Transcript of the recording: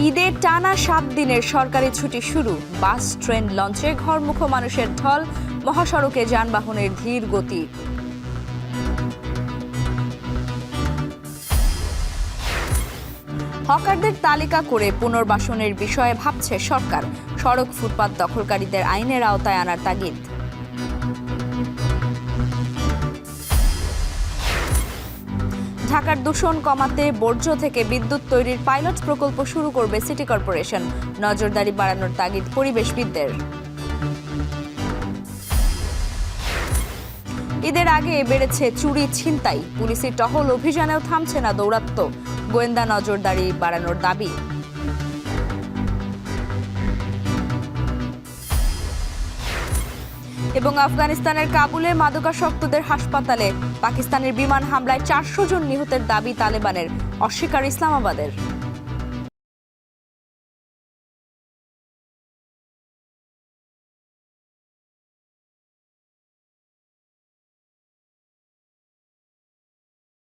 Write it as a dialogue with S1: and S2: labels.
S1: ঈদের টানা ৭ দিনের সরকারি ছুটি শুরু। বাস, ট্রেন, লঞ্চে ঘরমুখো মানুষের ঢল, মহাসড়কে যানবাহনের ধীর গতি। হকারদের তালিকা করে পুনর্বাসনের বিষয়ে ভাবছে সরকার। সড়ক, ফুটপাত দখলকারীদের আইনের আওতায় আনার তাগিদ। ঢাকার দূষণ কমাতে বর্জ্য থেকে বিদ্যুৎ তৈরির পাইলট প্রকল্প শুরু করবে সিটি কর্পোরেশন। নজরদারি বাড়ানোর তাগিদ পরিবেশবিদদের। ঈদের আগে বেড়েছে চুরি, ছিনতাই। পুলিশের টহল অভিযানেও থামছে না দৌরাত্ম্য। গোয়েন্দা নজরদারি বাড়ানোর দাবি। এবং আফগানিস্তানের কাবুলে মাদকাসক্তদের হাসপাতালে পাকিস্তানের বিমান হামলায় ৪০০ জন নিহতের দাবি তালেবানের, অস্বীকার ইসলামাবাদের।